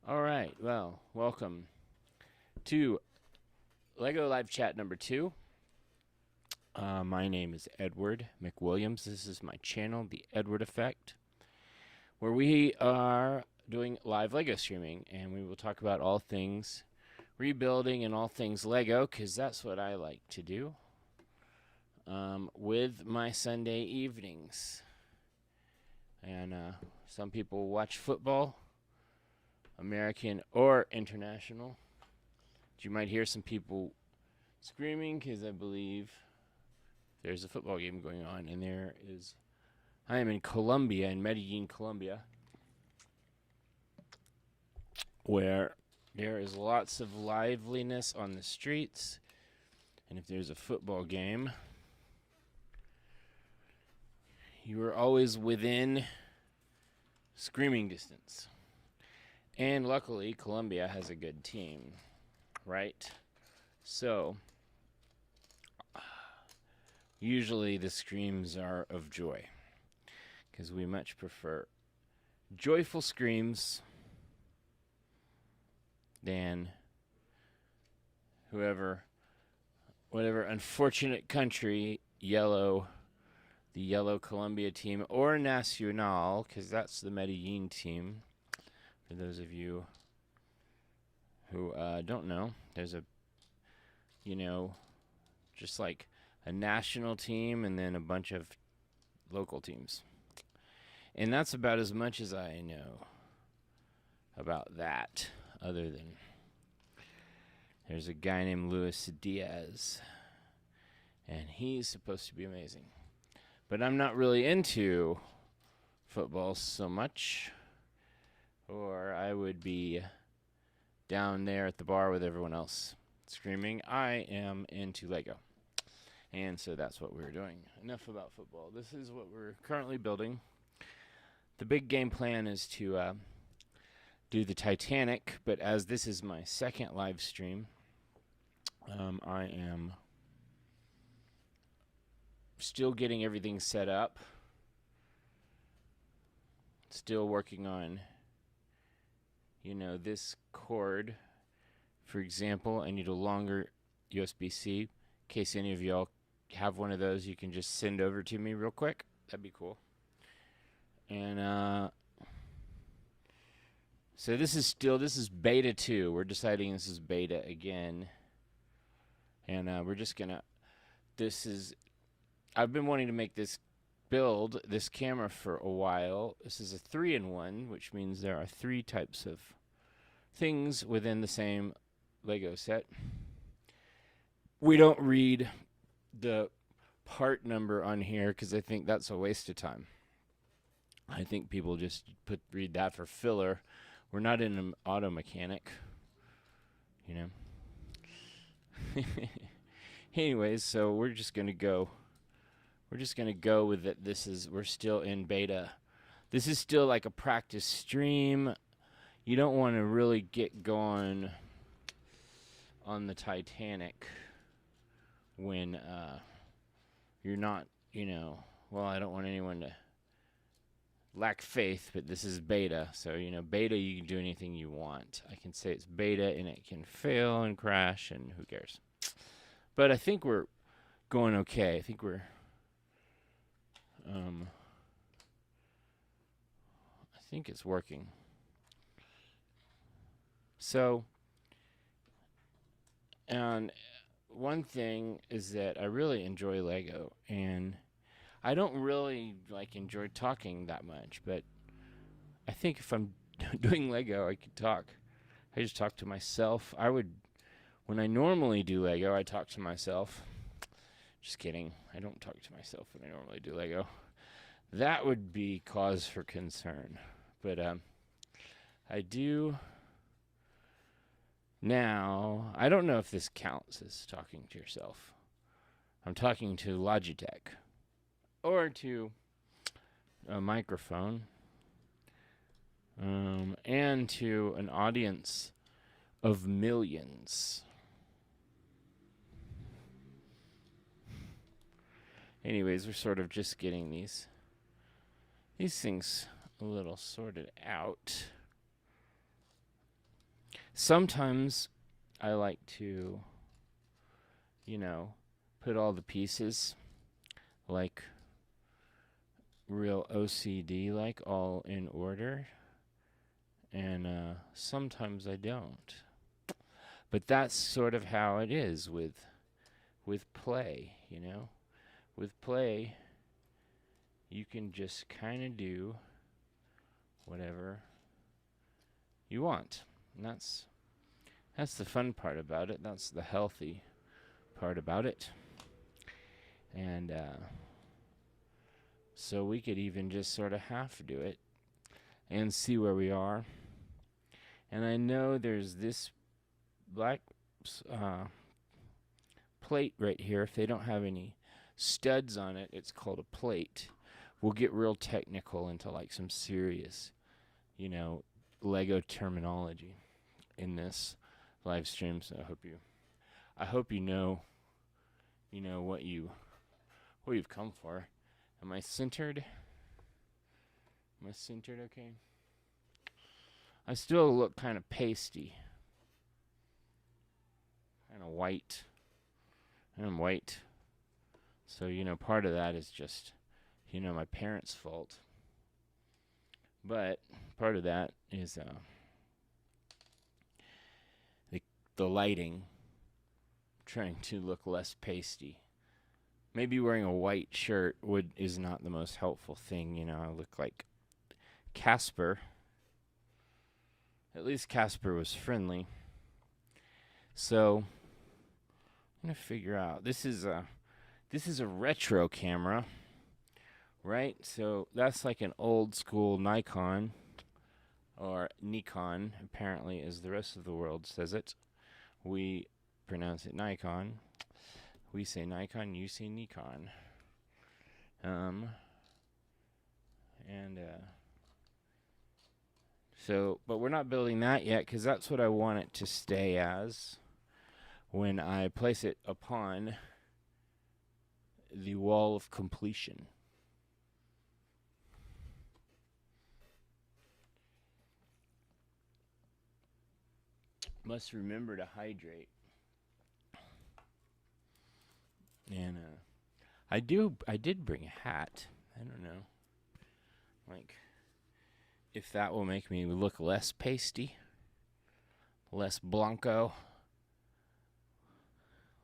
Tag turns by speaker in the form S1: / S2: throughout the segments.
S1: All right. Well, welcome to Lego Live Chat number 2. My name is Edward McWilliams. This is my channel, The Edward Effect, where we are doing live Lego streaming, and we will talk about all things rebuilding and all things Lego, because that's what I like to do with my Sunday evenings. And some people watch football, American or international. You might hear some people screaming because I believe there's a football game going on, and I am in Colombia, in Medellín, Colombia, where there is lots of liveliness on the streets, and if there's a football game, you are always within screaming distance. And luckily, Colombia has a good team, right? So, usually the screams are of joy, because we much prefer joyful screams than whatever unfortunate country, the yellow Colombia team, or Nacional, because that's the Medellin team. For those of you who don't know, there's just like a national team and then a bunch of local teams. And that's about as much as I know about that, other than there's a guy named Luis Diaz, and he's supposed to be amazing. But I'm not really into football so much, or I would be down there at the bar with everyone else screaming. I am into Lego. And so that's what we're doing. Enough about football. This is what we're currently building. The big game plan is to do the Titanic, but as this is my second live stream, I am still getting everything set up. Still working on, this cord. For example, I need a longer USB-C. In case any of y'all have one of those, you can just send over to me real quick. That'd be cool. And so this is beta 2. We're deciding this is beta again. And we're just gonna, I've been wanting to make this camera for a while. This is a 3-in-1, which means there are 3 types of things within the same Lego set. We don't read the part number on here because I think that's a waste of time. I think people just read that for filler. We're not in an auto mechanic, Anyways, so we're just gonna go with it. We're still in beta. This is still like a practice stream. You don't want to really get going on the Titanic when you're not, well, I don't want anyone to lack faith, but this is beta. So, beta, you can do anything you want. I can say it's beta and it can fail and crash, and who cares? But I think we're going okay. I think it's working. So, and one thing is that I really enjoy Lego, and I don't really enjoy talking that much, but I think if I'm doing Lego, I could talk. I just talk to myself. When I normally do Lego, I talk to myself. Just kidding. I don't talk to myself when I normally do Lego. That would be cause for concern. But I do now. I don't know if this counts as talking to yourself. I'm talking to Logitech or to a microphone and to an audience of millions. Anyways, we're sort of just getting these things a little sorted out. Sometimes I like to, you know, put all the pieces like real OCD, like all in order. And sometimes I don't. But that's sort of how it is with play, you know? With play, you can just kind of do whatever you want. And that's the fun part about it. That's the healthy part about it. And so we could even just sort of half do it and see where we are. And I know there's this black plate right here. If they don't have any studs on it, it's called a plate. We'll get real technical into like some serious, Lego terminology in this live stream. So I hope you know what you've come for. Am I centered? Am I centered okay? I still look kind of pasty. Kind of white. I'm white. So, part of that is just, my parents' fault. But part of that is the lighting, trying to look less pasty. Maybe wearing a white shirt is not the most helpful thing. I look like Casper. At least Casper was friendly. So I'm gonna figure out. This is a retro camera, right? So that's like an old school Nikon, or Nikon, apparently, as the rest of the world says it. We pronounce it Nikon. We say Nikon, you say Nikon. But we're not building that yet, because that's what I want it to stay as when I place it upon the wall of completion. Must remember to hydrate. And I did bring a hat. I don't know. Like, if that will make me look less pasty, less Blanco,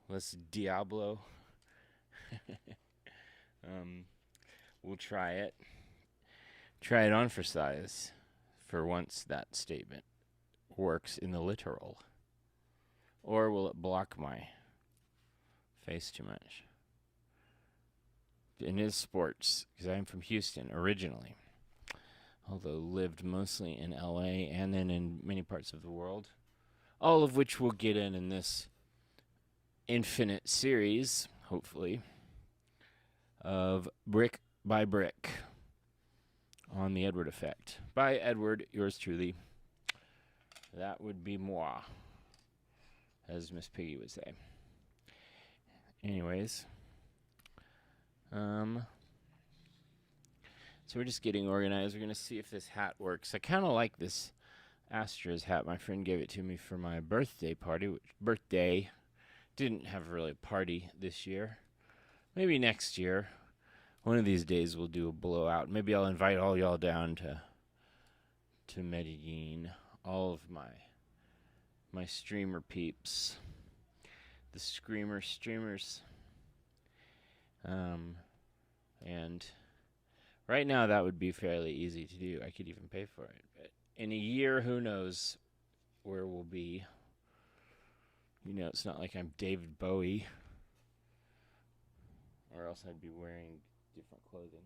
S1: less Diablo. We'll try it. Try it on for size. For once that statement works in the literal. Or will it block my face too much? In his sports, because I'm from Houston originally, although lived mostly in LA and then in many parts of the world, all of which we'll get in this infinite series, hopefully, of Brick by Brick on the Edward Effect. By Edward, yours truly. That would be moi, as Miss Piggy would say. Anyways, so we're just getting organized. We're going to see if this hat works. I kind of like this Astros hat. My friend gave it to me for my birthday party. Didn't have really a party this year. Maybe next year. One of these days we'll do a blowout. Maybe I'll invite all y'all down to Medellín. All of my streamer peeps. The streamers. And right now that would be fairly easy to do. I could even pay for it. But in a year, who knows where we'll be. It's not like I'm David Bowie. Or else I'd be wearing different clothing.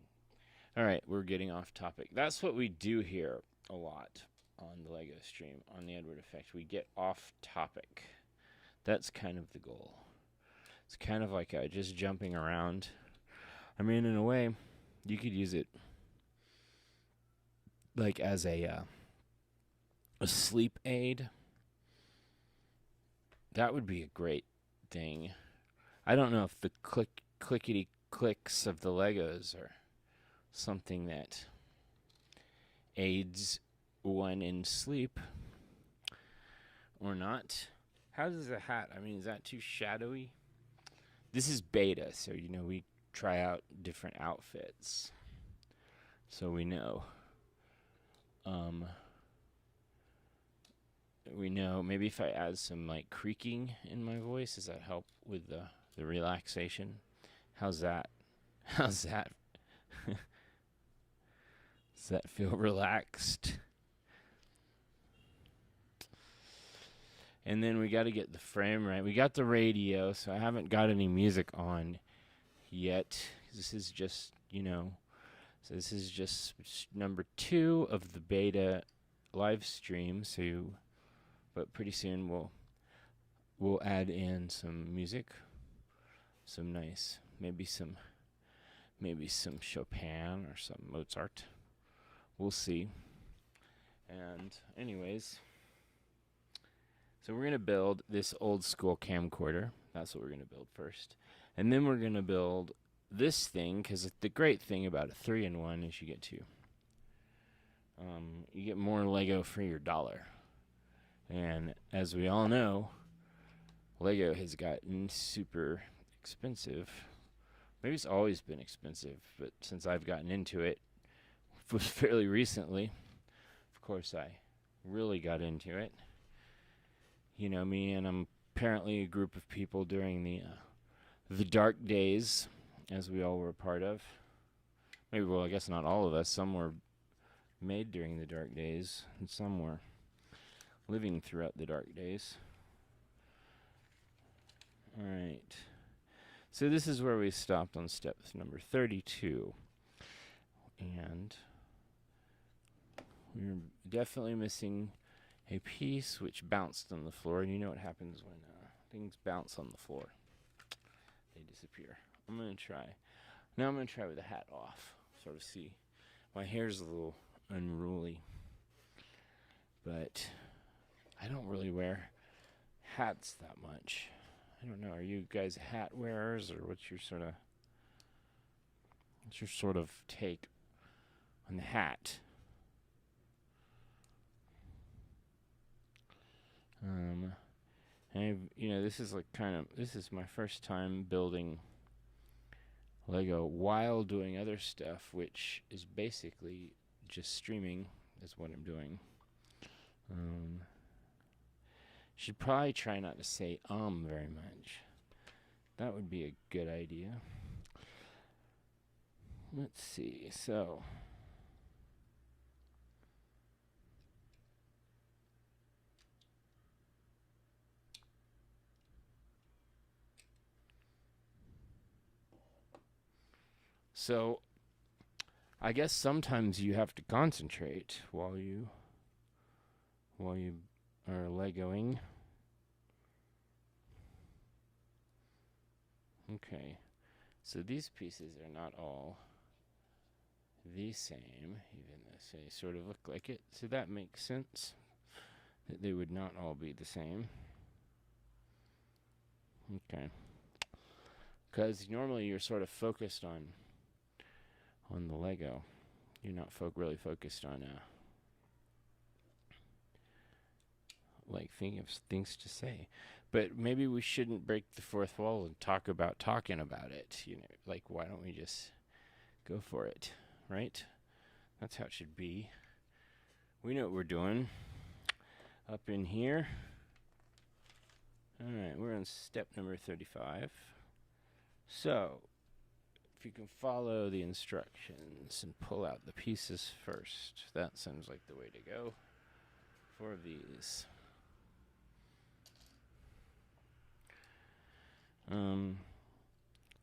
S1: All right, we're getting off topic. That's what we do here a lot on the Lego stream, on the Edward Effect. We get off topic. That's kind of the goal. It's kind of like just jumping around. I mean, in a way, you could use it like as a sleep aid. That would be a great thing. I don't know if the clickety clicks of the Legos are something that aids one in sleep, or not. How does the hat? I mean, is that too shadowy? This is beta, so we try out different outfits, so we know. We know. Maybe if I add some like creaking in my voice, does that help with the relaxation? How's that? How's that? Does that feel relaxed? And then we got to get the frame right. We got the radio, so I haven't got any music on yet. This is just, so this is just number 2 of the beta live stream. But pretty soon we'll add in some music, some nice, maybe some Chopin or some Mozart. We'll see. And anyways. So we're going to build this old school camcorder. That's what we're going to build first. And then we're going to build this thing, because the great thing about a 3-in-1 is you get more Lego for your dollar. And as we all know, Lego has gotten super expensive. Maybe it's always been expensive, but since I've gotten into it, was fairly recently. Of course, I really got into it. Me, and I'm apparently a group of people during the dark days, as we all were a part of. Maybe, well, I guess not all of us. Some were made during the dark days, and some were living throughout the dark days. All right. So this is where we stopped on step number 32. And we're definitely missing a piece which bounced on the floor, and you know what happens when things bounce on the floor. They disappear. I'm going to try with the hat off, sort of see. My hair's a little unruly, but I don't really wear hats that much. I don't know, are you guys hat wearers, or what's your sort of take on the hat? And this is my first time building Lego while doing other stuff, which is basically just streaming is what I'm doing. Should probably try not to say very much. That would be a good idea. Let's see. So I guess sometimes you have to concentrate while you are Legoing. Okay, so these pieces are not all the same, even though they sort of look like it. So that makes sense, that they would not all be the same. Okay, because normally you're sort of focused on the Lego. You're not really focused on like thinking of things to say. But maybe we shouldn't break the fourth wall and talk about talking about it. Like, why don't we just go for it, right? That's how it should be. We know what we're doing up in here. All right, we're on step number 35. So, if you can follow the instructions and pull out the pieces first, that sounds like the way to go for these.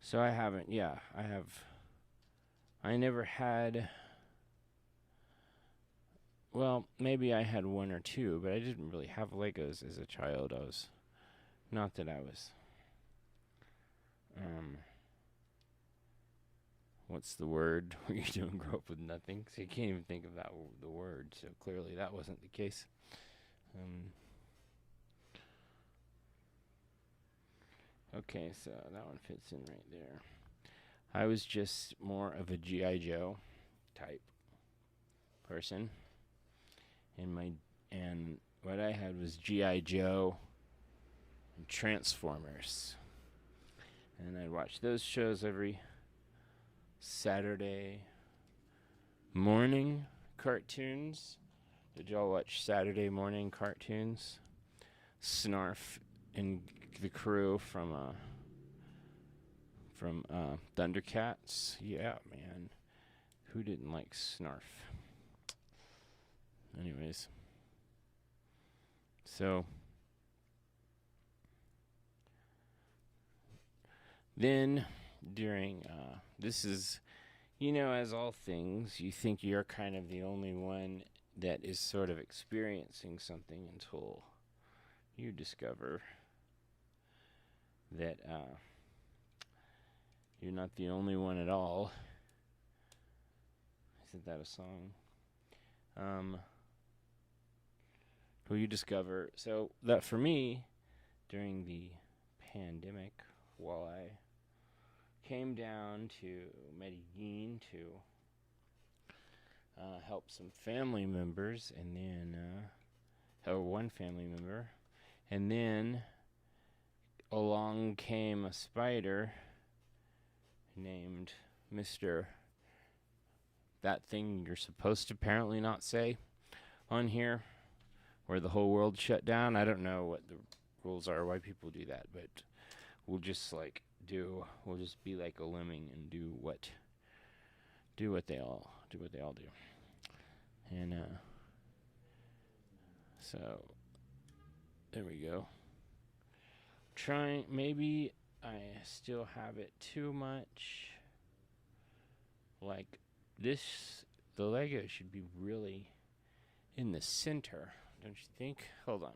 S1: So I never had, well, maybe I had one or two, but I didn't really have Legos as a child. Not that I was, what's the word when you don't grow up with nothing? So you can't even think of the word, so clearly that wasn't the case. Okay, so that one fits in right there. I was just more of a G.I. Joe type person. And what I had was G.I. Joe and Transformers. And I'd watch those shows every Saturday morning. Cartoons. Did y'all watch Saturday morning cartoons? Snarf and the crew from Thundercats. Yeah, man. Who didn't like Snarf? Anyways. So then during this is, as all things, you think you're kind of the only one that is sort of experiencing something until you discover that you're not the only one at all. Isn't that a song? Who you discover. So that for me, during the pandemic, while I came down to Medellín to help some family members, and then one family member, and then along came a spider named Mr. That thing you're supposed to apparently not say on here, where the whole world shut down. I don't know what the rules are, why people do that, but we'll just we'll just be like a lemming and do what they all do. And so there we go. Maybe I still have it too much. Like this, the Lego should be really in the center, don't you think? Hold on.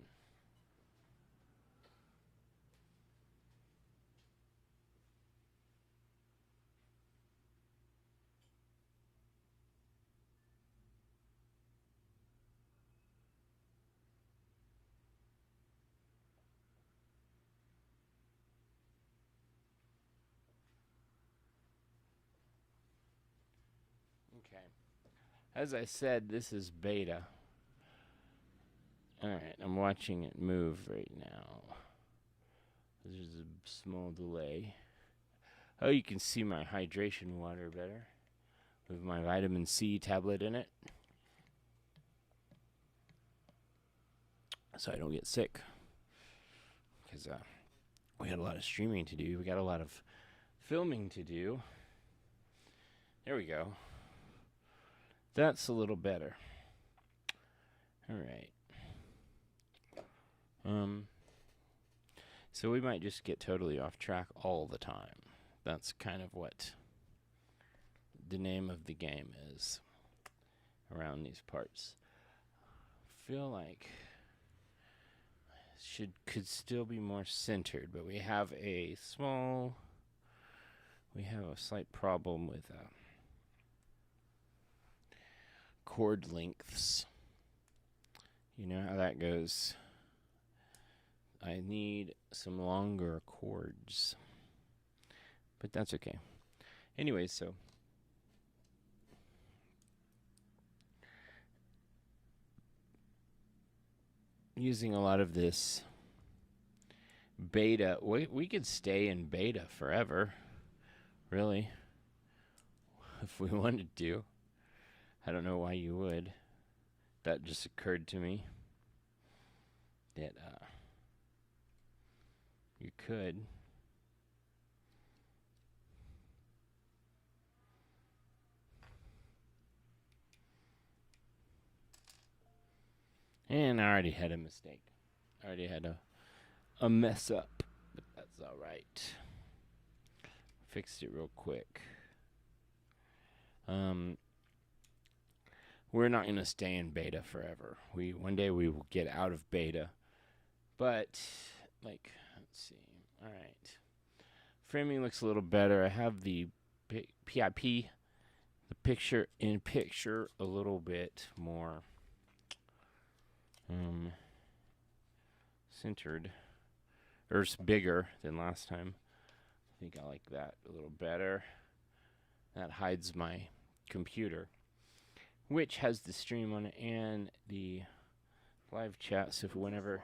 S1: Okay. As I said, this is beta. Alright, I'm watching it move right now. There's a small delay. Oh, you can see my hydration water better with my vitamin C tablet in it, so I don't get sick. Because we had a lot of streaming to do. We got a lot of filming to do. There we go. That's a little better. Alright. So we might just get totally off track all the time. That's kind of what the name of the game is around these parts. I feel like could still be more centered, but we have a slight problem with chord lengths. You know how that goes. I need some longer chords, but that's okay. Anyway, so using a lot of this beta, we could stay in beta forever, really, if we wanted to. I don't know why you would. That just occurred to me that you could. And I already had a mistake. I already had a mess up, but that's all right. Fixed it real quick. We're not going to stay in beta forever. One day we will get out of beta. But, let's see. All right. Framing looks a little better. I have the PIP, the picture a little bit more centered. Or it's bigger than last time. I think I like that a little better. That hides my computer, which has the stream on it and the live chat, so if whenever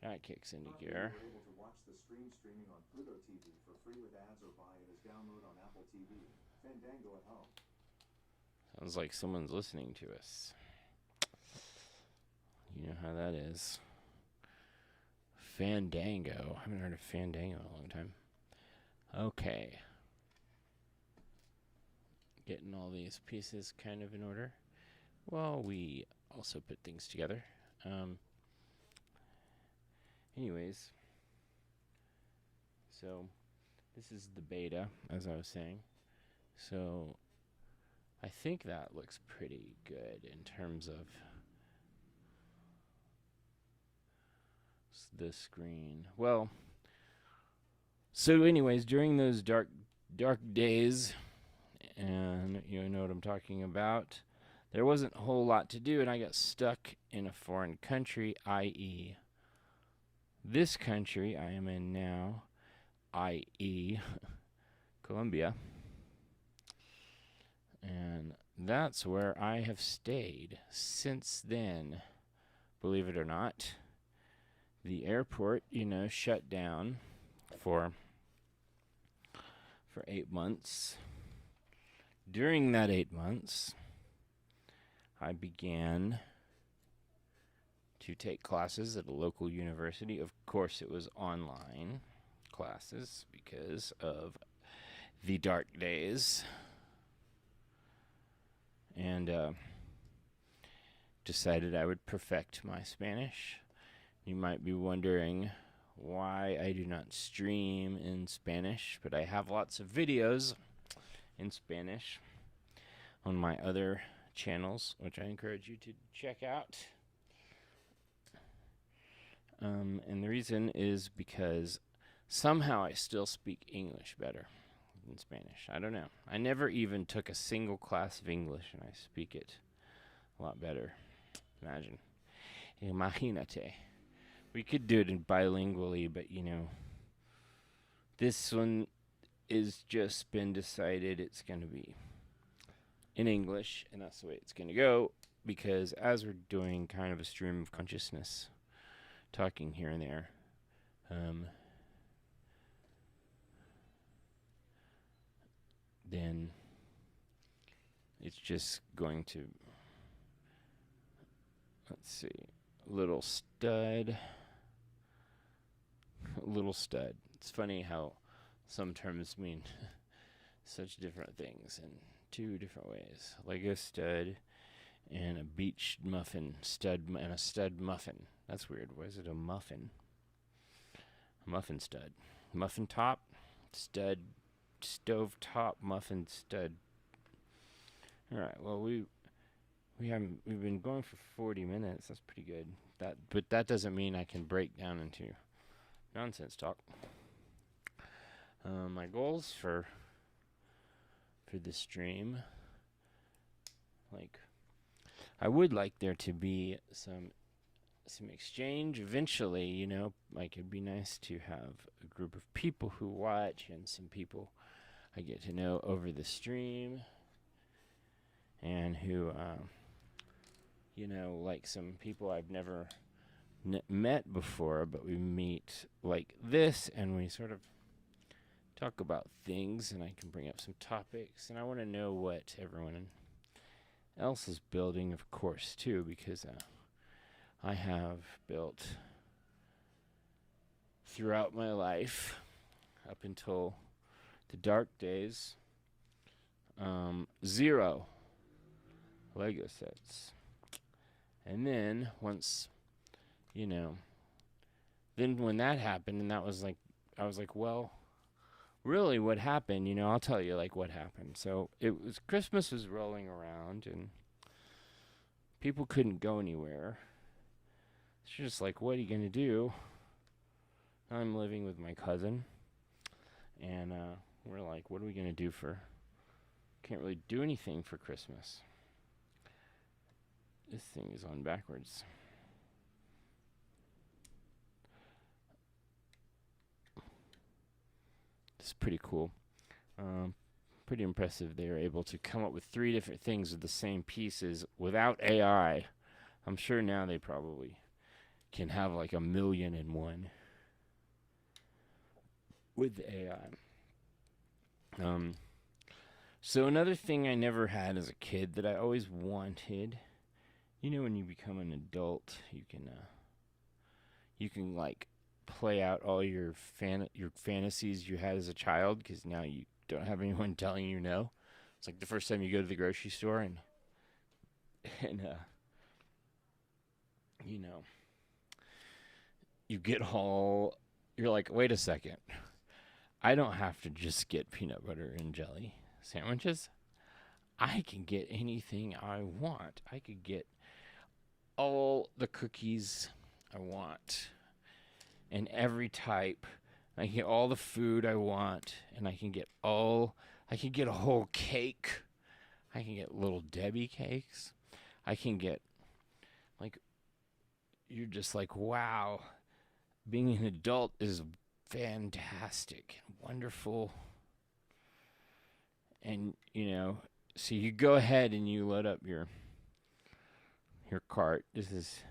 S1: that kicks into gear.
S2: You're able to watch the streaming on Pluto TV for free with ads or buy it as download on Apple TV. Fandango at home.
S1: Sounds like someone's listening to us. You know how that is. Fandango. I haven't heard of Fandango in a long time. Okay. Getting all these pieces kind of in order. Well, we also put things together. Anyways, so this is the beta, as I was saying. So I think that looks pretty good in terms of the screen. Well, so anyways, during those dark days, and you know what I'm talking about, there wasn't a whole lot to do, and I got stuck in a foreign country, i.e. this country I am in now, i.e. Colombia. And that's where I have stayed since then, believe it or not. The airport, shut down for 8 months. During that 8 months, I began to take classes at a local university. Of course, it was online classes because of the dark days. And decided I would perfect my Spanish. You might be wondering why I do not stream in Spanish, but I have lots of videos in Spanish on my other channels, which I encourage you to check out. And the reason is because somehow I still speak English better than Spanish. I don't know. I never even took a single class of English, and I speak it a lot better. Imagine. Imagínate. We could do it in bilingually, but this one is just been decided it's going to be in English, and that's the way it's going to go, because as we're doing kind of a stream of consciousness, talking here and there, then it's just going to, let's see, little stud. It's funny how some terms mean such different things in two different ways. Lego stud and a beach muffin stud and a stud muffin. That's weird. Why is it a muffin? A muffin stud. Muffin top, stud, stove top, muffin stud. All right. Well, we've been going for 40 minutes. That's pretty good. But that doesn't mean I can break down into nonsense talk. My goals for this stream, I would like there to be some exchange eventually. It'd be nice to have a group of people who watch and some people I get to know over the stream, and who like some people I've never met before, but we meet like this and we sort of talk about things, and I can bring up some topics, and I want to know what everyone else is building, of course, too, because I have built throughout my life up until the dark days 0 Lego sets. And then once, then when that happened, and that was I was like, well, really what happened, I'll tell you what happened. So Christmas was rolling around and people couldn't go anywhere. It's just what are you going to do? I'm living with my cousin, and we're like, what are we going to do can't really do anything for Christmas. This thing is on backwards. It's pretty cool. Pretty impressive. They were able to come up with 3 different things with the same pieces without AI. I'm sure now they probably can have like 1,000,001 with the AI. So another thing I never had as a kid that I always wanted, when you become an adult, you can like play out all your fantasies you had as a child because now you don't have anyone telling you no. It's like the first time you go to the grocery store and you know you get all you're like, wait a second, I don't have to just get peanut butter and jelly sandwiches. I can get anything I want. I could get all the cookies I want and every type. I can get all the food I want, and I can get a whole cake. I can get little Debbie cakes. I can get, like, you're just like, wow, being an adult is fantastic, wonderful. And, so you go ahead and you load up your cart. This is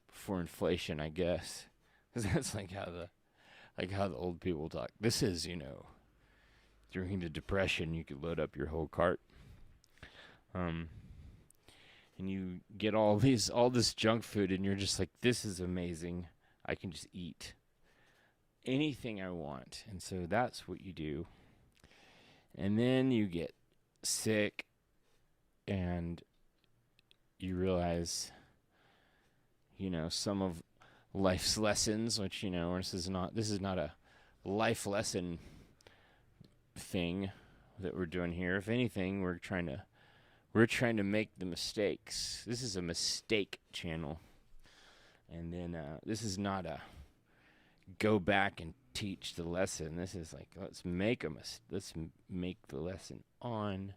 S1: before inflation, I guess. Because that's like how the old people talk. This is, during the Depression, you could load up your whole cart. And you get all this junk food, and you're just like, this is amazing. I can just eat anything I want. And so that's what you do. And then you get sick, and you realize, some of life's lessons, which, this is not a life lesson thing that we're doing here. If anything, we're trying to make the mistakes. This is a mistake channel. And then this is not a go back and teach the lesson. This is like, let's make the lesson on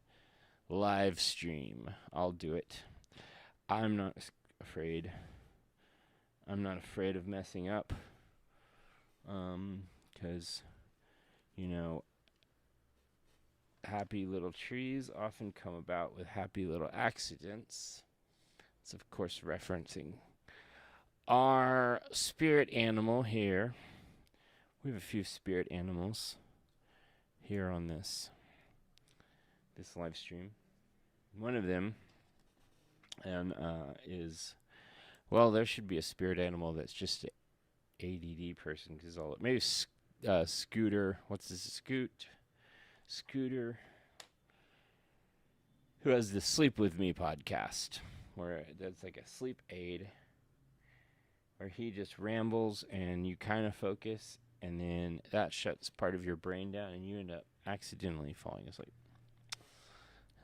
S1: live stream. I'll do it. I'm not afraid. I'm not afraid of messing up. Because, happy little trees often come about with happy little accidents. It's, of course, referencing our spirit animal here. We have a few spirit animals here on this live stream. One of them is, well, there should be a spirit animal that's just an ADD person, because maybe Scooter. What's this? Scooter, who has the Sleep With Me podcast, where that's like a sleep aid, where he just rambles and you kind of focus, and then that shuts part of your brain down and you end up accidentally falling asleep.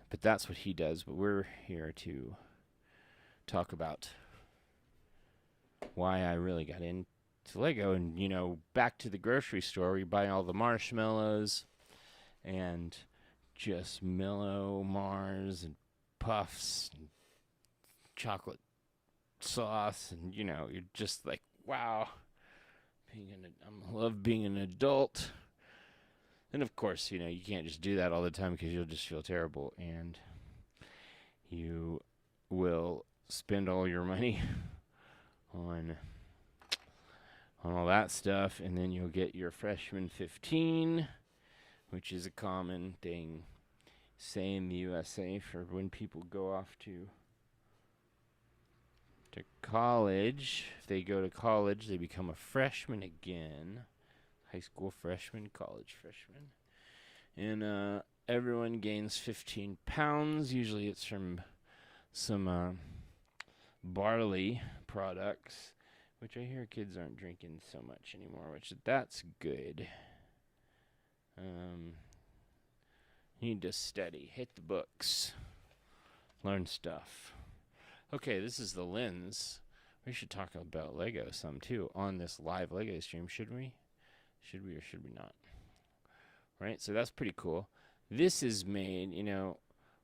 S1: But that's what he does. But we're here to talk about why I really got into Lego. And, back to the grocery store where you buy all the marshmallows and just mellow Mars and puffs and chocolate sauce. And, you're just like, wow, I love being an adult. And, of course, you can't just do that all the time because you'll just feel terrible. And you will spend all your money on all that stuff, and then you'll get your freshman 15, which is a common thing, say, in the USA for when people go off to college. If they go to college, they become a freshman again. High school freshman, college freshman. And everyone gains 15 pounds. Usually it's from some barley products, which I hear kids aren't drinking so much anymore, which that's good. You need to study, hit the books, learn stuff. Okay, this is the lens. We should talk about Lego some too on this live Lego stream, should we? Should we or should we not? Right, so that's pretty cool. This is made,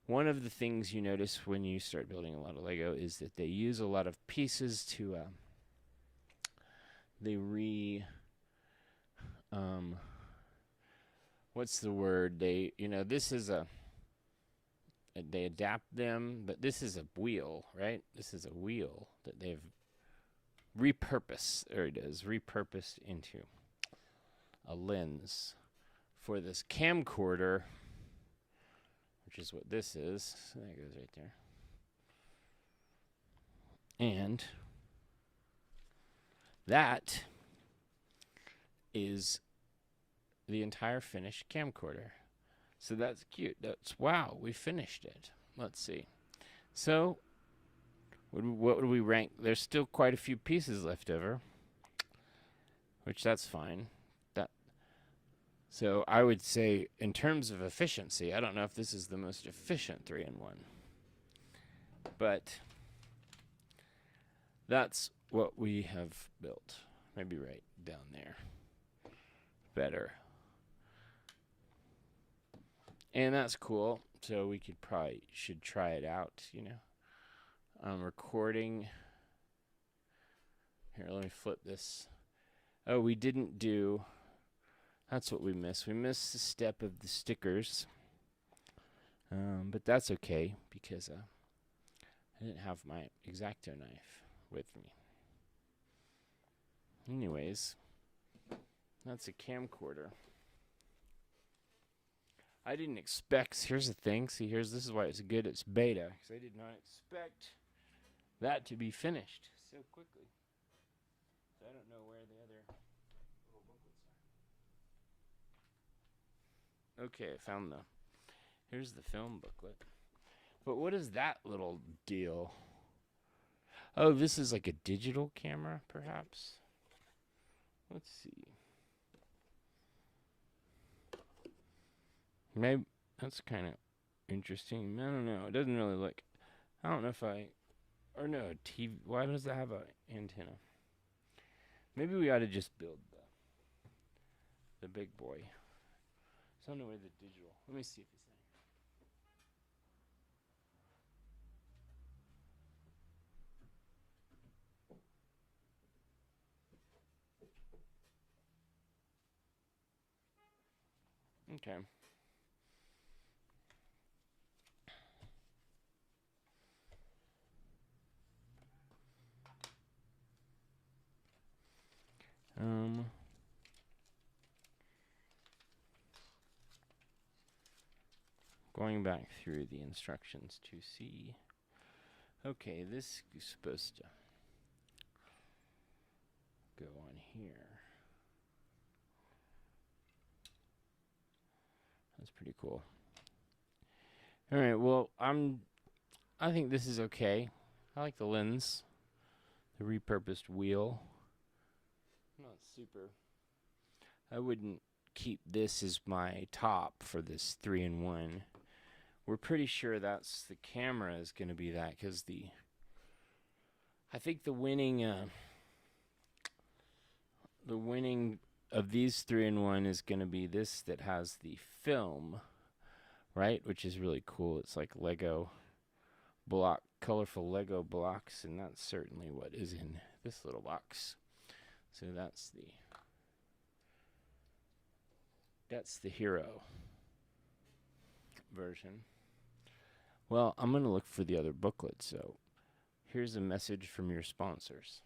S1: one of the things you notice when you start building a lot of Lego is that they use a lot of pieces to, what's the word? This is they adapt them, but this is a wheel, right? This is a wheel that they've repurposed, or it is repurposed into a lens for this camcorder, which is what this is. So that goes right there. And that is the entire finished camcorder. So that's cute. That's, wow, we finished it. Let's see. So what would we rank? There's still quite a few pieces left over, which that's fine. So I would say in terms of efficiency, I don't know if this is the most efficient 3-in-1, but that's what we have built. Maybe right down there. Better. And that's cool. So we should try it out, you know. I'm recording. Here, let me flip this. Oh, we didn't do... That's what we missed. We missed the step of the stickers. But that's okay, because I didn't have my X-Acto knife with me. Anyways, that's a camcorder. I didn't expect... Here's the thing. See, this is why it's good. It's beta, because I did not expect that to be finished so quickly. So I don't know where the other... Okay, I found here's the film booklet. But what is that little deal? Oh, this is like a digital camera, perhaps? Let's see. Maybe that's kind of interesting. I don't know. It doesn't really look... I don't know if or no, TV... Why does that have an antenna? Maybe we ought to just build the big boy. So I don't know where the digital... Let me see if it's there. Okay. Going back through the instructions to see. Okay, this is supposed to go on here. That's pretty cool. All right, well, I think this is okay. I like the lens, the repurposed wheel. Not super. I wouldn't keep this as my top for this 3-in-1. We're pretty sure that's the camera is going to be that, because I think the winning of these 3-in-1 is going to be this that has the film, right? Which is really cool. It's like Lego block, colorful Lego blocks, and that's certainly what is in this little box. So that's the hero version. Well, I'm going to look for the other booklet, so here's a message from your sponsors.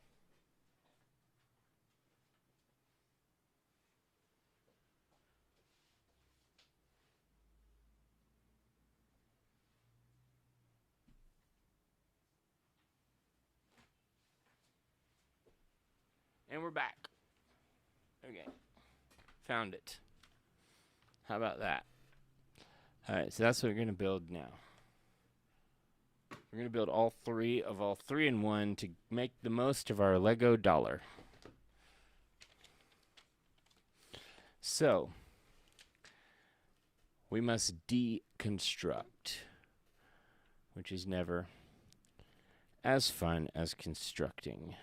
S1: And we're back. Okay. Found it. How about that? Alright, so that's what we're going to build now. We're going to build all 3-in-1 to make the most of our Lego dollar. So, we must deconstruct, which is never as fun as constructing.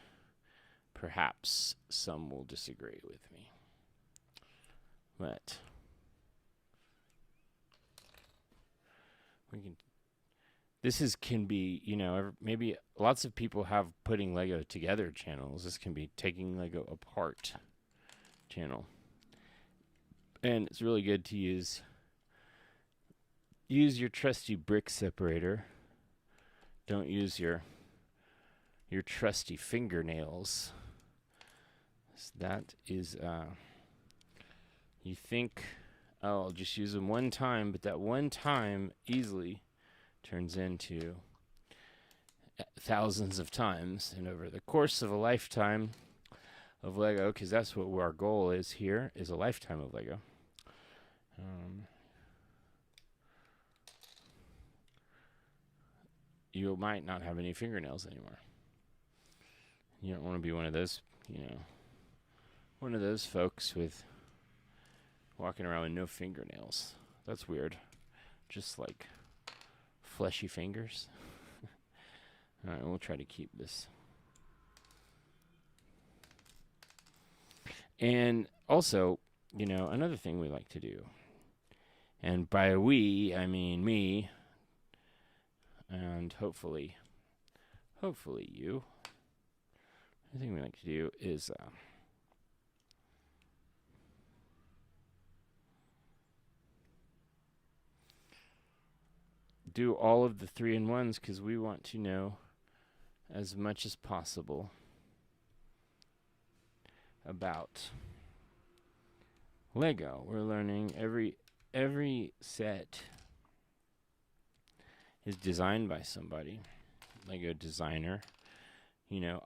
S1: Perhaps some will disagree with me. But can be, you know, maybe lots of people have putting Lego together channels. This can be taking Lego apart channel. And it's really good to use use your trusty brick separator. Don't use your trusty fingernails. So that is, you think, oh, I'll just use them one time, but that one time easily turns into thousands of times. And over the course of a lifetime of Lego, because that's what our goal is here, is a lifetime of Lego. You might not have any fingernails anymore. You don't want to be one of those, one of those folks with walking around with no fingernails. That's weird. Just like fleshy fingers. All right, we'll try to keep this. And also, another thing we like to do, and by we, I mean me, and hopefully you. The thing we like to do is do all of the 3-in-1s because we want to know as much as possible about Lego. We're learning every set is designed by somebody. Lego designer.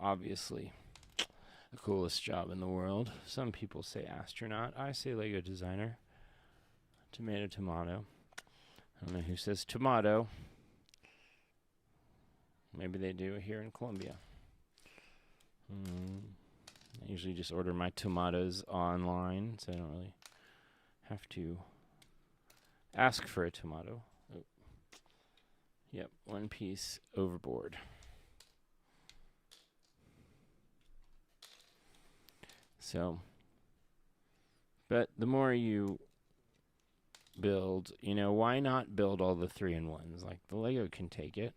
S1: Obviously the coolest job in the world. Some people say astronaut. I say Lego designer. Tomato, tomato. I don't know who says tomato. Maybe they do here in Colombia. I usually just order my tomatoes online, so I don't really have to ask for a tomato. Oh. Yep, one piece overboard. So, but the more you build, why not build all the 3-in-1s? Like, the Lego can take it.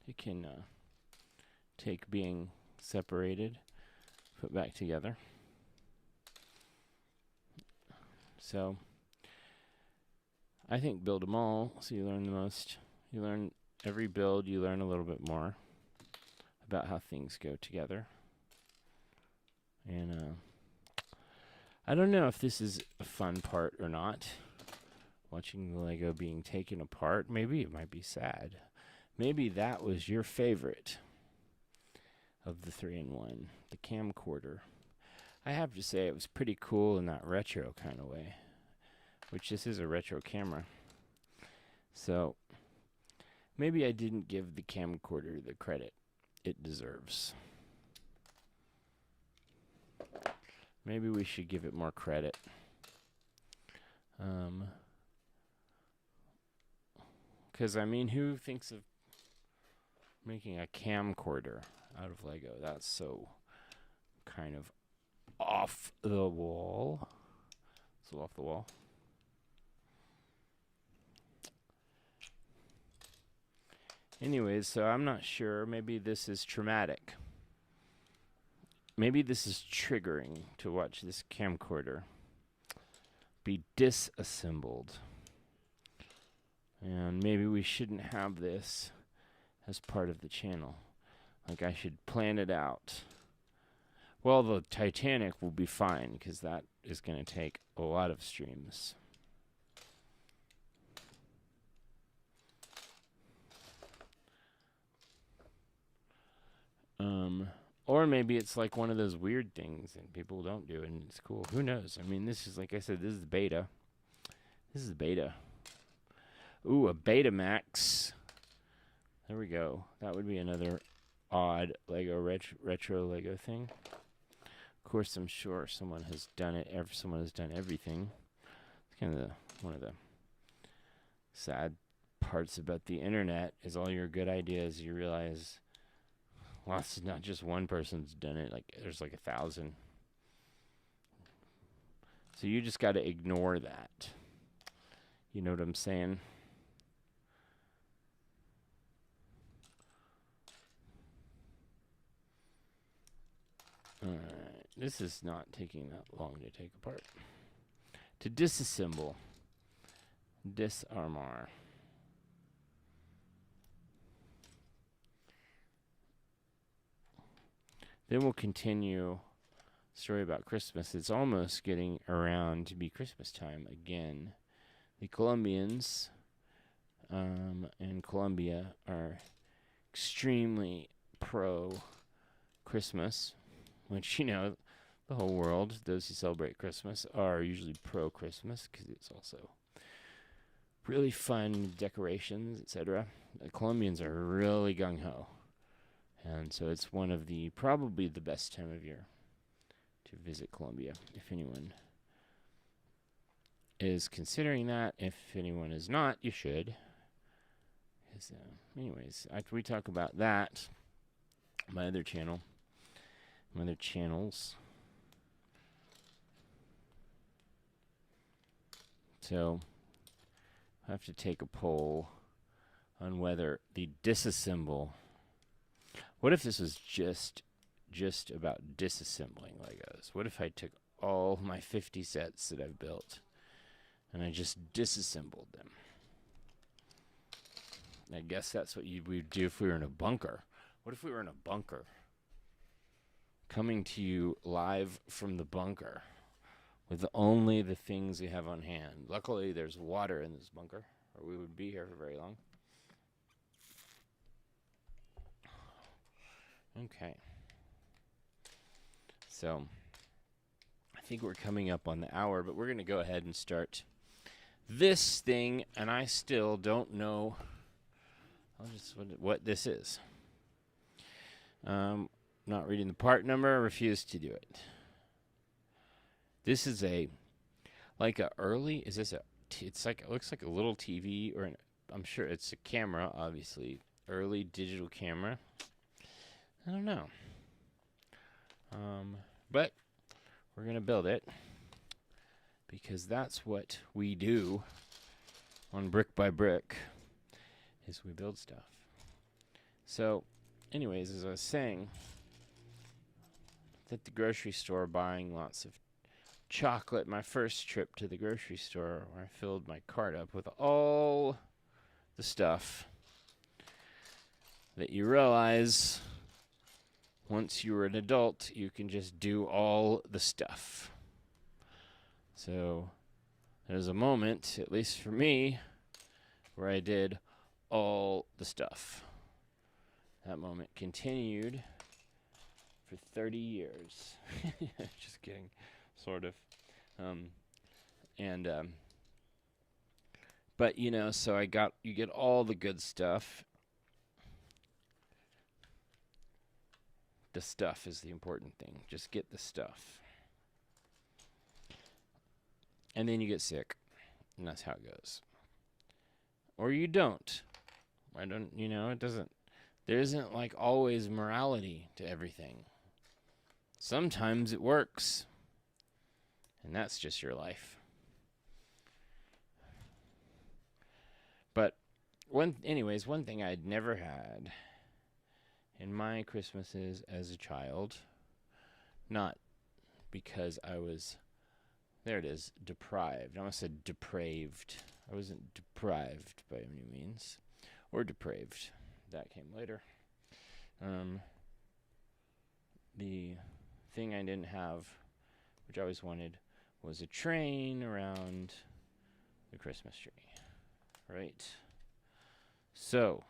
S1: It can take being separated, put back together. So, I think build them all so you learn the most. You learn every build, you learn a little bit more about how things go together. And I don't know if this is a fun part or not. Watching the Lego being taken apart. Maybe it might be sad. Maybe that was your favorite of the 3-in-1, the camcorder. I have to say it was pretty cool in that retro kind of way, which this is a retro camera. So maybe I didn't give the camcorder the credit it deserves. Maybe we should give it more credit. Because, who thinks of making a camcorder out of Lego? That's so kind of off the wall. So off the wall. Anyways, so I'm not sure. Maybe this is traumatic. Maybe this is triggering to watch this camcorder be disassembled. And maybe we shouldn't have this as part of the channel. Like, I should plan it out. Well, the Titanic will be fine because that is going to take a lot of streams. Or maybe it's like one of those weird things and people don't do it and it's cool. Who knows? This is, like I said, this is beta. This is beta. Ooh, a Betamax. There we go. That would be another odd Lego retro Lego thing. Of course, I'm sure someone has done it. Someone has done everything. It's kind of one of the sad parts about the internet is all your good ideas. You realize, well, it's not just one person's done it. Like, there's like 1,000. So you just got to ignore that. You know what I'm saying? Alright, this is not taking that long to take apart. To disassemble. Disarmor. then we'll continue story about Christmas. It's almost getting around to be Christmas time again. The Colombians in Colombia are extremely pro Christmas, which, the whole world, those who celebrate Christmas, are usually pro Christmas because it's also really fun decorations, etc. The Colombians are really gung ho, and so it's one of the probably the best time of year to visit Colombia. If anyone is considering that, if anyone is not, you should. Anyways, after we talk about that, my other channels. So, I have to take a poll on whether the disassemble. What if this was just about disassembling Legos? What if I took all my 50 sets that I've built and I just disassembled them? I guess that's what we'd do if we were in a bunker. What if we were in a bunker? Coming to you live from the bunker with only the things we have on hand. Luckily, there's water in this bunker, or we would be here for very long. Okay. So, I think we're coming up on the hour, but we're going to go ahead and start this thing, and I still don't know what this is. Not reading the part number, I refuse to do it. This is it looks like a little TV, I'm sure it's a camera, obviously. Early digital camera. I don't know. But we're going to build it because that's what we do on Brick by Brick, is we build stuff. So, anyways, as I was saying, at the grocery store buying lots of chocolate, my first trip to the grocery store, where I filled my cart up with all the stuff that you realize once you're an adult, you can just do all the stuff. So there's a moment, at least for me, where I did all the stuff. That moment continued for 30 years. Just kidding, sort of. But so you get all the good stuff. The stuff is the important thing. Just get the stuff. And then you get sick. And that's how it goes. Or you don't. It doesn't. There isn't always morality to everything. Sometimes it works. And that's just your life. But one thing I'd never had in my Christmases as a child, not because I was, deprived. I almost said depraved. I wasn't deprived by any means, or depraved. That came later. The thing I didn't have, which I always wanted, was a train around the Christmas tree. Right? So,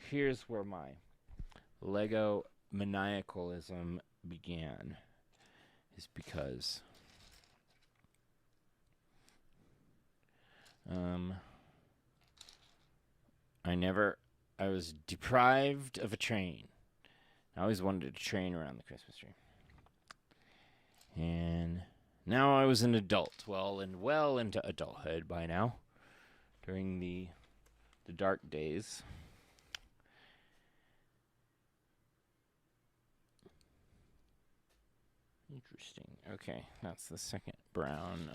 S1: here's where my Lego maniacalism began, is because I was deprived of a train. I always wanted a train around the Christmas tree. And now I was an adult, well into adulthood by now, during the dark days. Interesting. Okay, that's the second brown.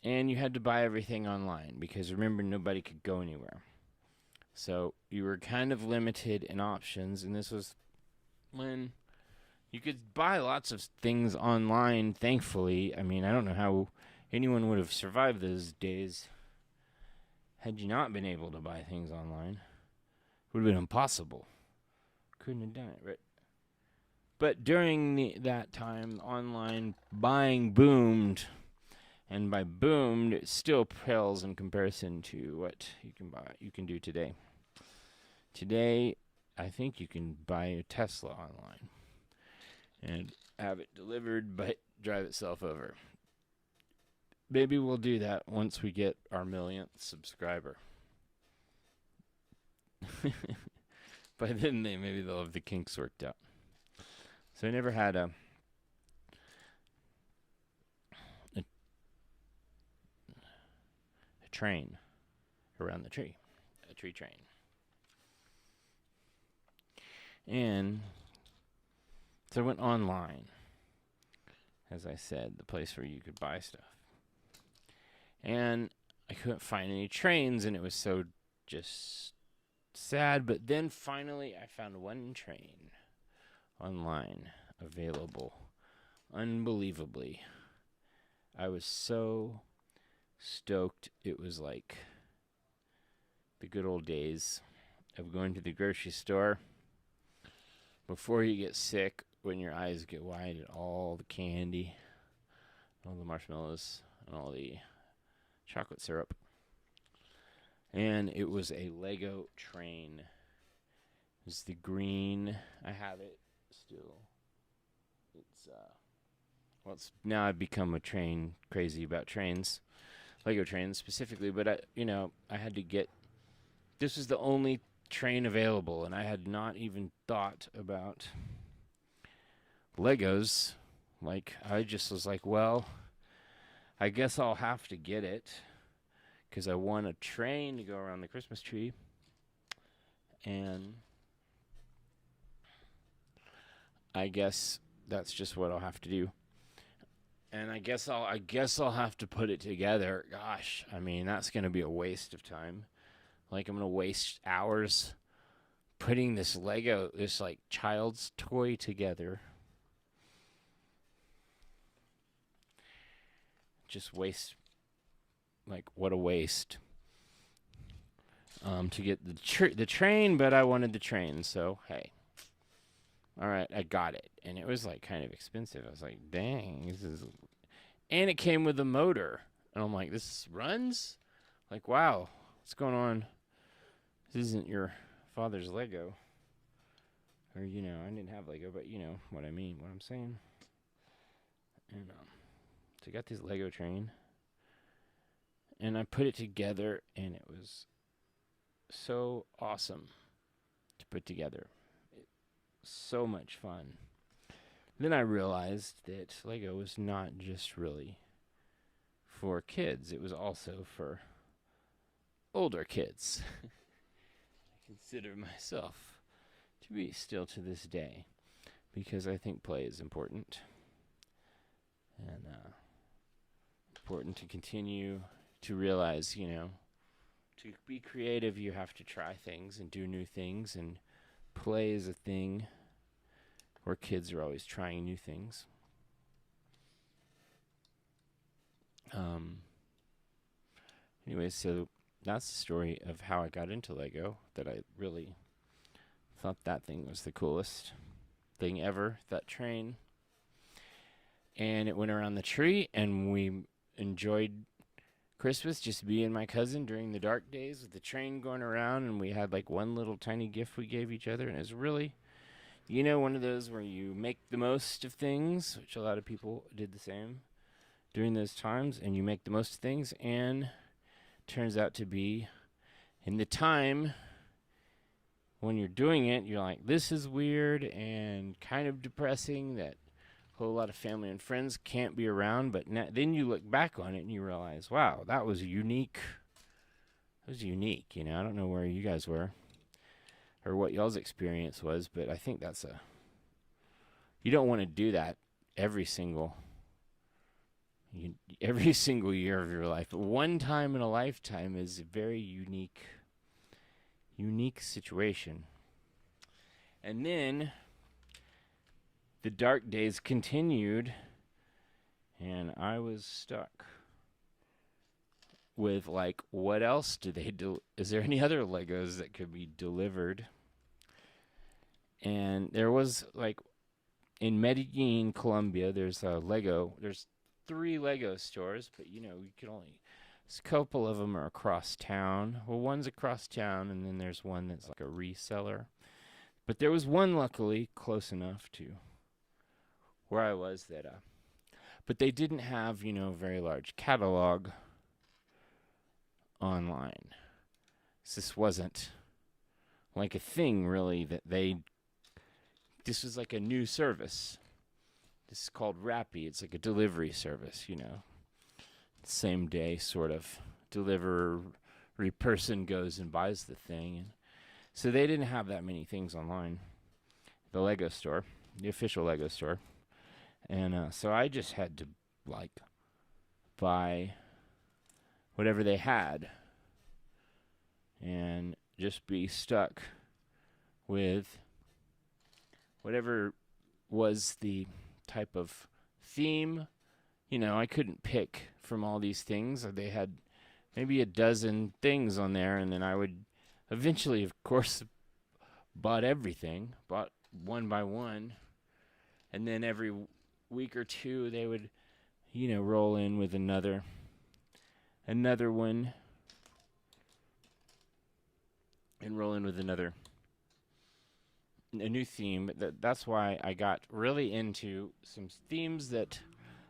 S1: And you had to buy everything online because, remember, nobody could go anywhere. So you were kind of limited in options, and this was when you could buy lots of things online, thankfully. I mean, I don't know how anyone would have survived those days had you not been able to buy things online. Would have been impossible. Couldn't have done it, right? But during that time, online buying boomed. And by boomed, it still pales in comparison to what you can do today. Today, I think you can buy a Tesla online and have it delivered but drive itself over. Maybe we'll do that once we get our 1,000,000th subscriber. By then, maybe they'll have the kinks worked out. So I never had a train around the tree, a tree train. And so I went online, as I said, the place where you could buy stuff. And I couldn't find any trains, and it was so just sad. But then finally I found one train online available. Unbelievably. I was so stoked. It was like the good old days of going to the grocery store before you get sick, when your eyes get wide at all the candy, all the marshmallows, and all the chocolate syrup. And it was a Lego train. It was the green. I have it still. It's now I've become crazy about trains, Lego trains specifically. But I had to get. This was the only train available, and I had not even thought about Legos. Like, I just was like, well, I guess I'll have to get it, because I want a train to go around the Christmas tree. And I guess that's just what I'll have to do. And I guess I'll have to put it together. Gosh, I mean, that's going to be a waste of time. Like, I'm going to waste hours putting this like child's toy together. Just waste. Like, what a waste. To get the train, but I wanted the train, so hey. All right, I got it. And it was like kind of expensive. I was like, dang, this is. And it came with a motor. And I'm like, this runs? Like, wow, what's going on? This isn't your father's Lego. Or, I didn't have Lego, but you know what I mean, what I'm saying. And so I got this Lego train. And I put it together, and it was so awesome to put together. So much fun. Then I realized that Lego was not just really for kids. It was also for older kids. I consider myself to be still to this day, because I think play is important. And important to continue to realize, to be creative, you have to try things and do new things, and play is a thing where kids are always trying new things. Anyways, so that's the story of how I got into Lego, that I really thought that thing was the coolest thing ever, that train. And it went around the tree, and we enjoyed Christmas, just me and my cousin during the dark days with the train going around, and we had like one little tiny gift we gave each other, and it was really, one of those where you make the most of things, which a lot of people did the same during those times, and you make the most of things, and turns out to be, in the time when you're doing it, you're like, this is weird and kind of depressing that a whole lot of family and friends can't be around, but then you look back on it and you realize, wow, that was unique. It was unique, I don't know where you guys were or what y'all's experience was, but I think you don't want to do that every single year of your life. But one time in a lifetime is a very unique situation. And then the dark days continued, and I was stuck with like, what else do they do? Is there any other Legos that could be delivered? And there was like in Medellín, Colombia, there's a Lego. There's 3 Lego stores, but you know, you can only. A couple of them are across town. Well, one's across town, and then there's one that's like a reseller. But there was one, luckily, close enough to where I was that. But they didn't have, you know, a very large catalog online. So this wasn't like a thing really that they. This was like a new service. This is called Rappi. It's like a delivery service, you know. Same day sort of delivery person goes and buys the thing. And so they didn't have that many things online. The Lego store, the official Lego store. And so I just had to like buy whatever they had and just be stuck with whatever was the type of theme. You know, I couldn't pick from all these things. They had maybe a dozen things on there, and then I would eventually, of course, bought everything, bought one by one, and then every week or two they would, you know, roll in with another one, and roll in with a new theme. That's why I got really into some themes that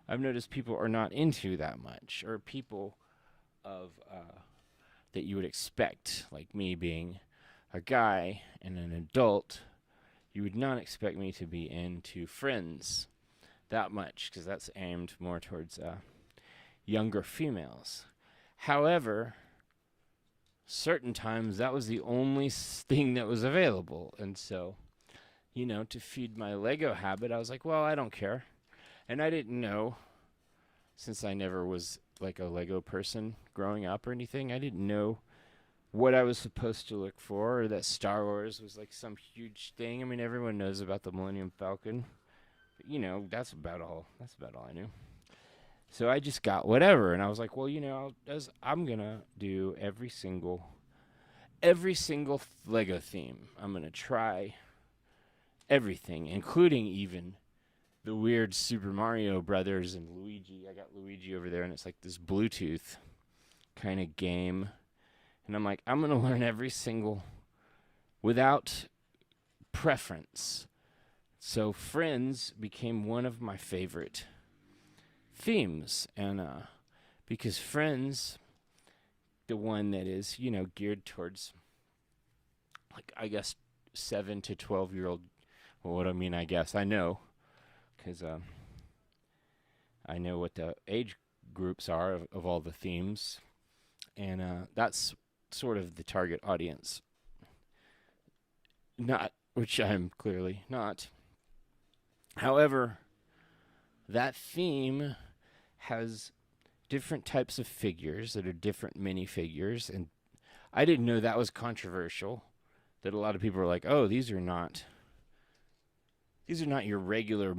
S1: I've noticed people are not into that much, or people of that you would expect, like me being a guy and an adult. You would not expect me to be into Friends that much, because that's aimed more towards younger females. However, certain times that was the only thing that was available, and so, you know, to feed my Lego habit, I was like, well, I don't care. And I didn't know, since I never was like a Lego person growing up or anything, I didn't know what I was supposed to look for, or that Star Wars was like some huge thing. I mean, everyone knows about the Millennium Falcon. But, you know, that's about all I knew. So I just got whatever, and I was like, well, you know, I'm gonna do every single Lego theme. I'm gonna try everything, including even the weird Super Mario Brothers and Luigi. I got Luigi over there, and it's like this Bluetooth kind of game. And I'm like, I'm going to learn every single without preference. So Friends became one of my favorite themes. And because Friends, the one that is, you know, geared towards, like, I guess, 7 to 12-year-old. Well, what I mean, I guess, I know. Because I know what the age groups are of all the themes. And that's sort of the target audience. Not, which I'm clearly not. However, that theme has different types of figures that are different minifigures. And I didn't know that was controversial. That a lot of people are like, oh, these are not your regular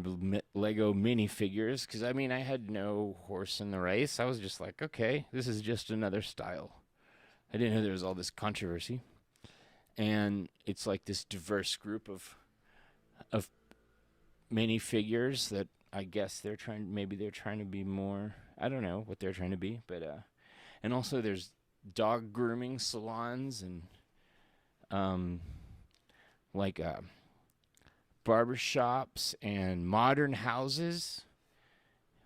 S1: Lego minifigures. Because, I mean, I had no horse in the race. I was just like, okay, this is just another style. I didn't know there was all this controversy. And it's like this diverse group of minifigures that I guess they're trying to be more, I don't know what they're trying to be. But, and also there's dog grooming salons and, barbershops and modern houses,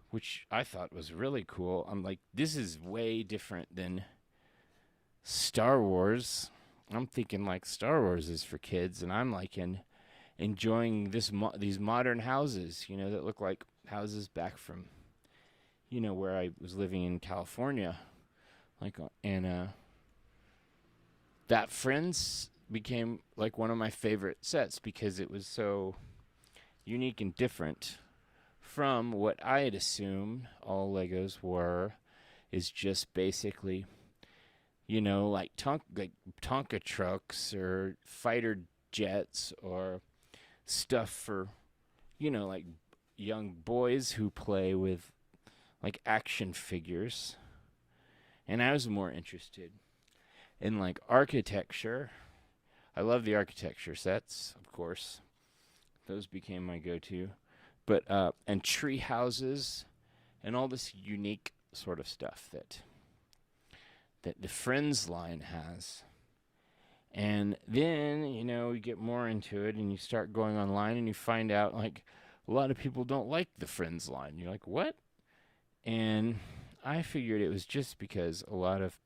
S1: which I thought was really cool. I'm like, this is way different than Star Wars. I'm thinking like Star Wars is for kids, and I'm like enjoying these modern houses, you know, that look like houses back from, you know, where I was living in California, like, and that Friends became like one of my favorite sets because it was so unique and different from what I had assumed all Legos were, is just basically, you know, like Tonka trucks or fighter jets or stuff for, you know, like young boys who play with like action figures. And I was more interested in like architecture. I love the architecture sets, of course. Those became my go-to. But and tree houses and all this unique sort of stuff that the Friends line has. And then, you get more into it and you start going online and you find out like a lot of people don't like the Friends line. You're like, "What?" And I figured it was just because a lot of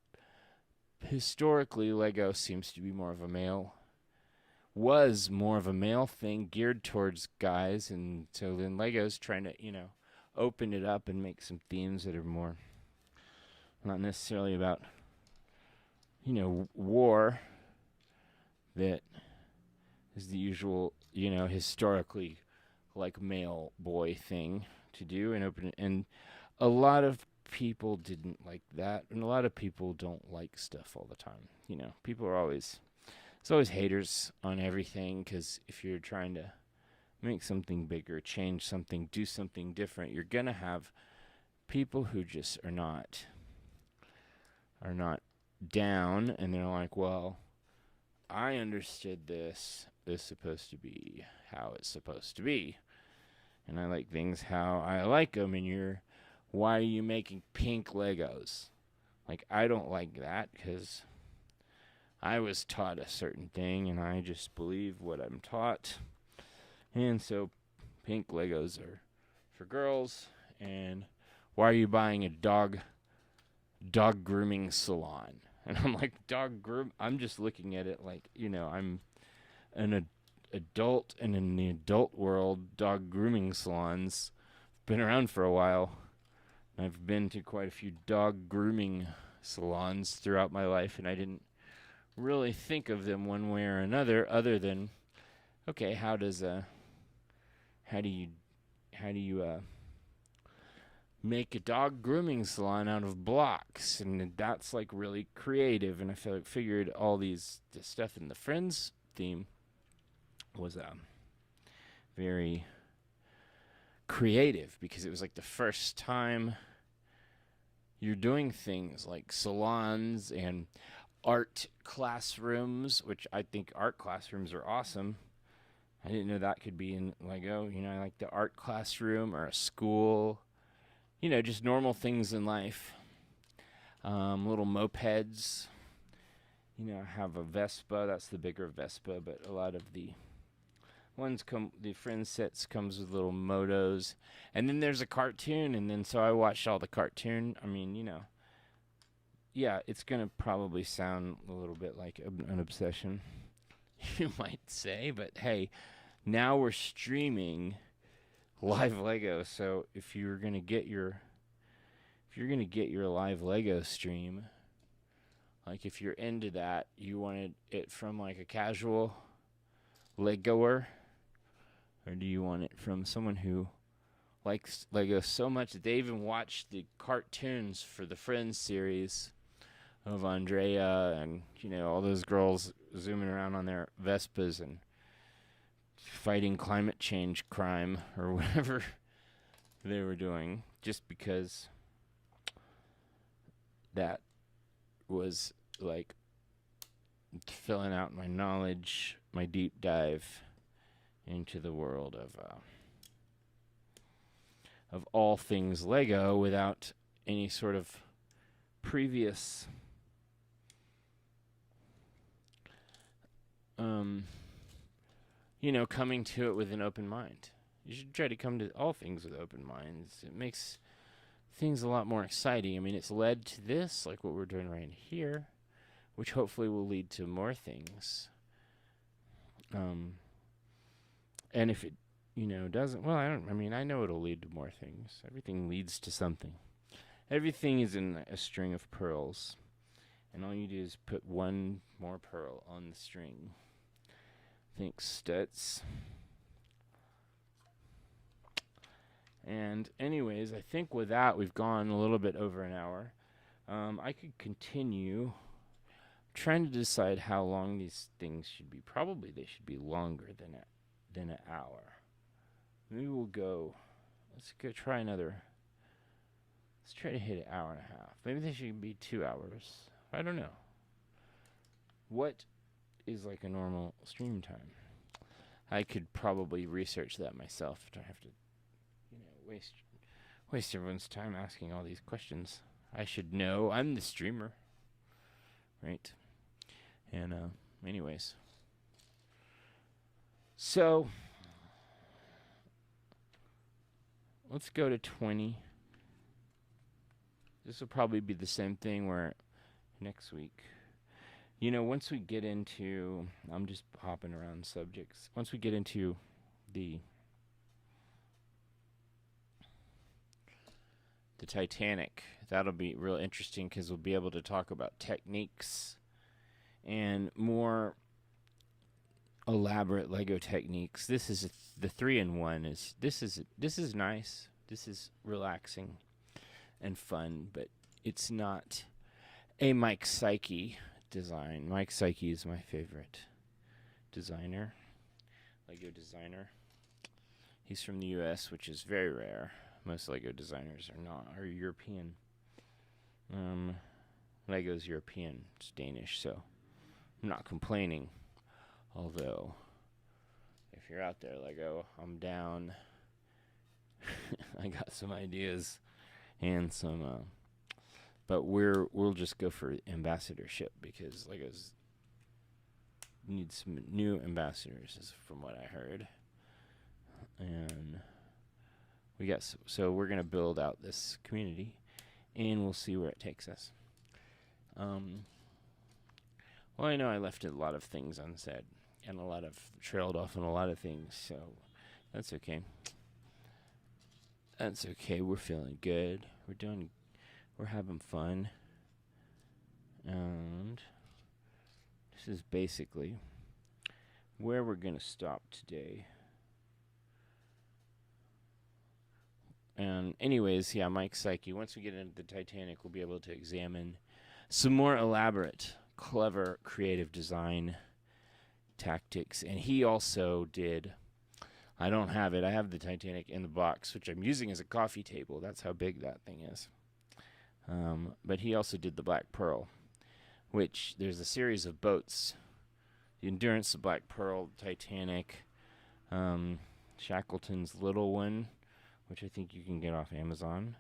S1: historically Lego seems to be was more of a male thing geared towards guys, and so then Lego's trying to, open it up and make some themes that are more not necessarily about, war, that is the usual, historically like male boy thing to do and open it. And a lot of people didn't like that, and a lot of people don't like stuff all the time. People are always there's always haters on everything, because if you're trying to make something bigger, change something, do something different, you're gonna have people who just are not down, and they're like, "Well, I understood this. This is supposed to be how it's supposed to be, and I like things how I like them. And why are you making pink Legos? Like, I don't like that because I was taught a certain thing, and I just believe what I'm taught. And so pink Legos are for girls. And why are you buying a dog grooming salon?" And I'm like, I'm just looking at it like, I'm an adult, and in the adult world, dog grooming salons have been around for a while. I've been to quite a few dog grooming salons throughout my life, and I didn't really think of them one way or another, other than, okay, how do you make a dog grooming salon out of blocks? And that's like really creative. And I figured all this stuff in the Friends theme was very creative, because it was like the first time you're doing things like salons and art classrooms, which I think art classrooms are awesome. I didn't know that could be in Lego. Like the art classroom or a school, just normal things in life. Little mopeds. I have a Vespa. That's the bigger Vespa, but a lot of the Friends sets comes with little motos. And then there's a cartoon, and then so I watched all the cartoon. I mean, yeah, it's going to probably sound a little bit like an obsession, you might say, but hey, now we're streaming live Lego. So if you're going to get your live Lego stream, like if you're into that, you wanted it from like a casual Legoer, or do you want it from someone who likes Lego so much that they even watched the cartoons for the Friends series of Andrea and, all those girls zooming around on their Vespas and fighting climate change crime or whatever they were doing, just because that was like filling out my knowledge, my deep dive into the world of all things Lego without any sort of previous coming to it with an open mind. You should try to come to all things with open minds. It makes things a lot more exciting. I mean, it's led to this, like what we're doing right here, which hopefully will lead to more things. And if it, doesn't, well, I know it'll lead to more things. Everything leads to something. Everything is in a string of pearls. And all you do is put one more pearl on the string. Thanks, Stutz. And anyways, I think with that, we've gone a little bit over an hour. I could continue trying to decide how long these things should be. Probably they should be longer than an hour. Maybe let's go try another Let's try to hit an hour and a half. Maybe they should be 2 hours. I don't know. What is like a normal stream time? I could probably research that myself. I don't have to, waste everyone's time asking all these questions. I should know. I'm the streamer, right? And anyways, so let's go to 20. This will probably be the same thing where next week. Once we get into, I'm just hopping around subjects. Once we get into the Titanic, that'll be real interesting because we'll be able to talk about techniques and more elaborate Lego techniques. This is the 3-in-1. This is nice. This is relaxing and fun, but it's not a Mike Psyche design. Mike Psyche is my favorite designer, Lego designer. He's from the U.S., which is very rare. Most Lego designers are European. Lego's European. It's Danish, so I'm not complaining. Although, if you're out there, Lego, I'm down. I got some ideas and some, but we'll just go for ambassadorship because Lego's needs some new ambassadors, is from what I heard. And we got so we're gonna build out this community, and we'll see where it takes us. Well, I know I left a lot of things unsaid, and trailed off on a lot of things, so that's okay. That's okay. We're feeling good. We're having fun, and this is basically where we're gonna stop today. And anyways, yeah, Mike Psyche. Once we get into the Titanic, we'll be able to examine some more elaborate, clever, creative design tactics. And he also did, I don't have it, I have the Titanic in the box, which I'm using as a coffee table. That's how big that thing is. But he also did the Black Pearl, which there's a series of boats. The Endurance, the Black Pearl, Titanic, Shackleton's little one, which I think you can get off Amazon.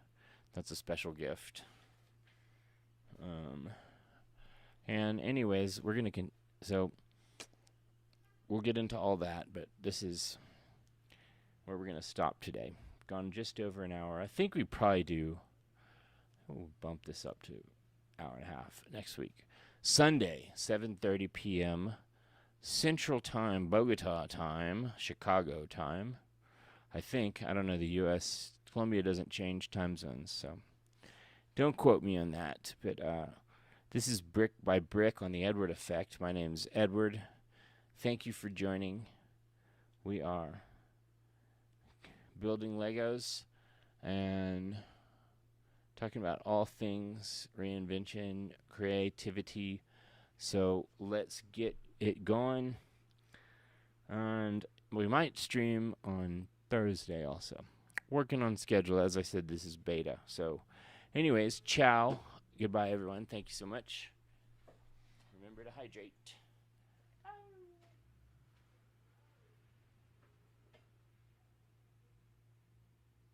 S1: That's a special gift. And anyways, we're gonna so we'll get into all that, but this is where we're gonna stop today. Gone just over an hour. I think we probably we'll bump this up to hour and a half next week. Sunday, 7:30 p.m. Central Time, Bogota time, Chicago time. I don't know the U.S. Colombia doesn't change time zones, so don't quote me on that. But this is Brick by Brick on the Edward Effect. My name's Edward. Thank you for joining. We are building Legos and talking about all things reinvention, creativity. So let's get it going. And we might stream on Thursday also. Working on schedule. As I said, this is beta. So anyways, ciao. Goodbye, everyone. Thank you so much. Remember to hydrate.